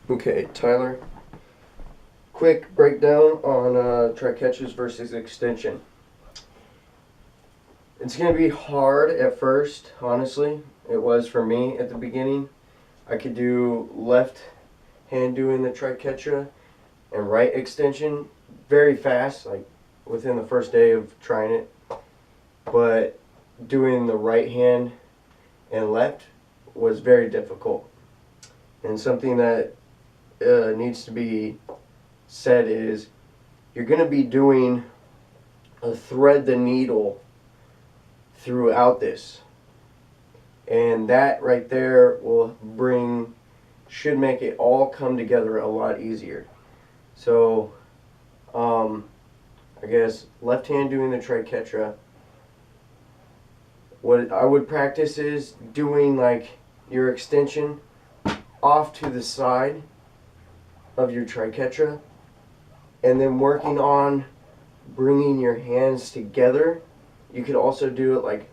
Okay, Tyler. Quick breakdown on try catches versus extension. It's going to be hard at first, honestly. It was for me at the beginning. I could do left hand doing the try catcher and right extension very fast, like within the first day of trying it. But doing the right hand and left was very difficult. And something that needs to be said is you're going to be doing a thread the needle throughout this, and that right there should make it all come together a lot easier. So I guess left hand doing the triquetra. What I would practice is doing like your extension off to the side of your triquetra, and then working on bringing your hands together. You could also do it like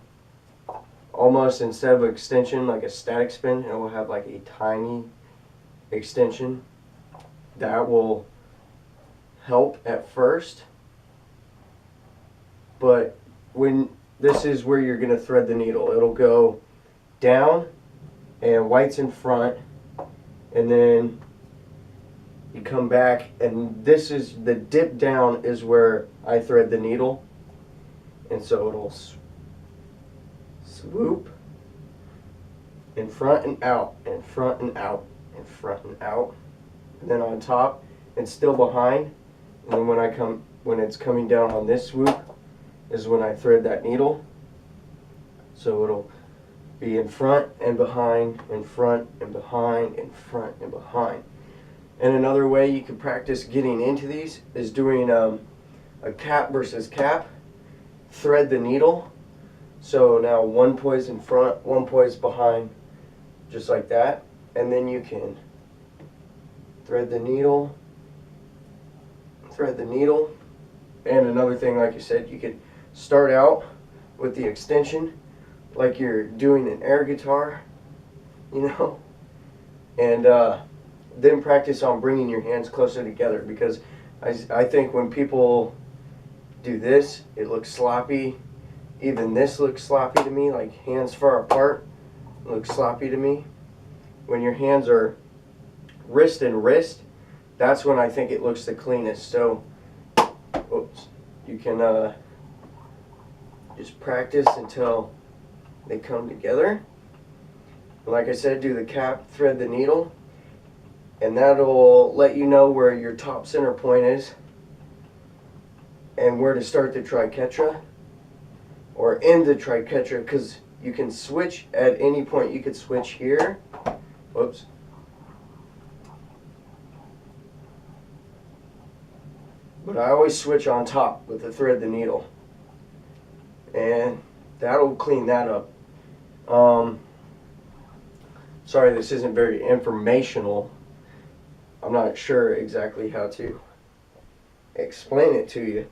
almost instead of extension, like a static spin, it will have like a tiny extension. That will help at first, but when this is where you're going to thread the needle, it'll go down and white's in front, and then you come back, and this is the dip down is where I thread the needle, and so it'll swoop in front and out, in front and out, in front and out, and then on top it's still behind, and then when it's coming down on this swoop is when I thread that needle. So it'll be in front and behind, in front and behind, in front and behind. And another way you can practice getting into these is doing a cap versus cap, thread the needle. So now one poise in front, one poise behind, just like that. And then you can thread the needle. And another thing, like you said, you could start out with the extension like you're doing an air guitar, and then practice on bringing your hands closer together, because I think when people do this, it looks sloppy. Even this looks sloppy to me, like hands far apart looks sloppy to me. When your hands are wrist and wrist, that's when I think it looks the cleanest. So, you can just practice until they come together. Like I said, do the cap, thread the needle, and that'll let you know where your top center point is and where to start the triquetra or end the triquetra, because you can switch at any point. You could switch here. Whoops. But I always switch on top with the thread the needle, and that'll clean that up. Sorry, this isn't very informational. I'm not sure exactly how to explain it to you,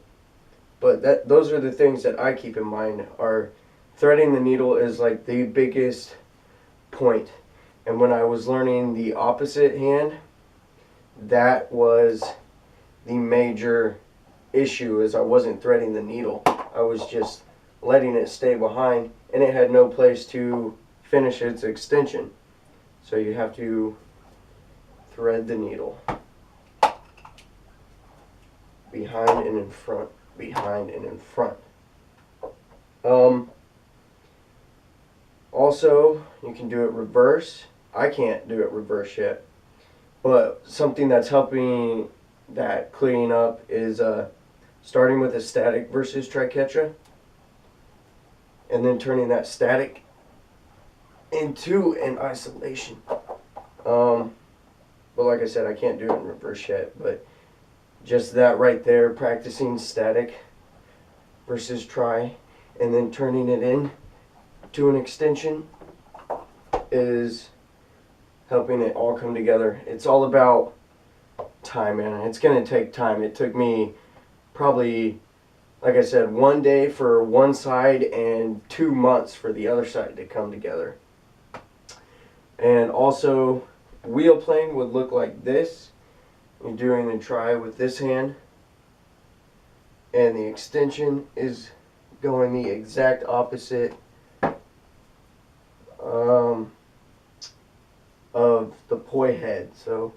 but those are the things that I keep in mind. Are threading the needle is like the biggest point. And when I was learning the opposite hand, that was the major issue, is I wasn't threading the needle. I was just letting it stay behind, and it had no place to finish its extension. So you have to thread the needle behind and in front, behind and in front. Also, you can do it reverse. I can't do it reverse yet, but something that's helping that cleaning up is starting with a static versus triquetra, and then turning that static into an isolation. But like I said, I can't do it in reverse yet, but just that right there, practicing static versus tri, and then turning it in to an extension, is helping it all come together. It's all about time, and it's going to take time. It took me probably, like I said, 1 day for one side and 2 months for the other side to come together. And also, wheel plane would look like this. You're doing the try with this hand, and the extension is going the exact opposite of the poi head. So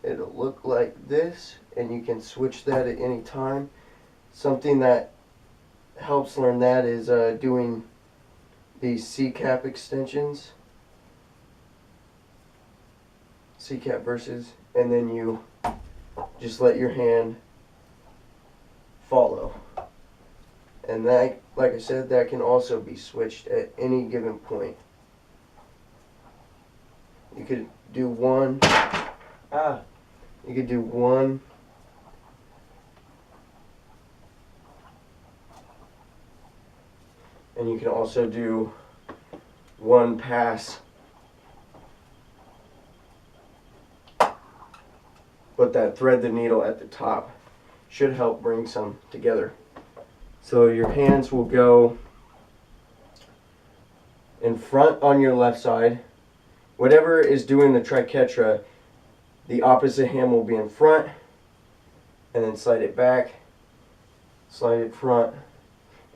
it'll look like this, and you can switch that at any time. Something that helps learn that is doing these C-cap extensions, C-cap versus, and then you just let your hand follow. And that, like I said, that can also be switched at any given point. You could do one, you could do one, and you can also do one pass, but that thread the needle at the top should help bring some together. So your hands will go in front on your left side. Whatever is doing the triquetra, the opposite hand will be in front, and then slide it back, slide it front,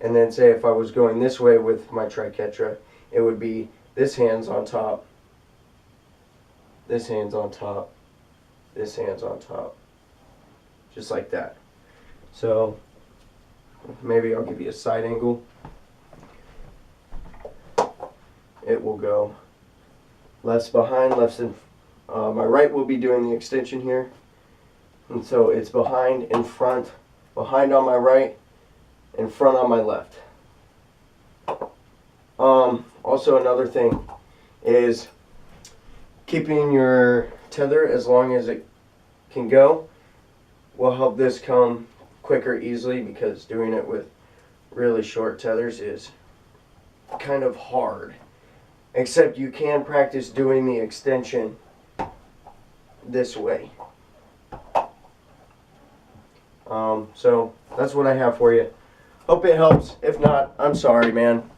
and then say if I was going this way with my triquetra, it would be this hand's on top, this hand's on top, this hand's on top, just like that. So maybe I'll give you a side angle. It will go left's behind, left's in. My right will be doing the extension here, and so it's behind, in front, behind on my right, in front on my left. Also another thing is keeping your tether as long as it can go will help this come quicker easily, because doing it with really short tethers is kind of hard. Except you can practice doing the extension this way. So that's what I have for you. Hope it helps. If not, I'm sorry, man.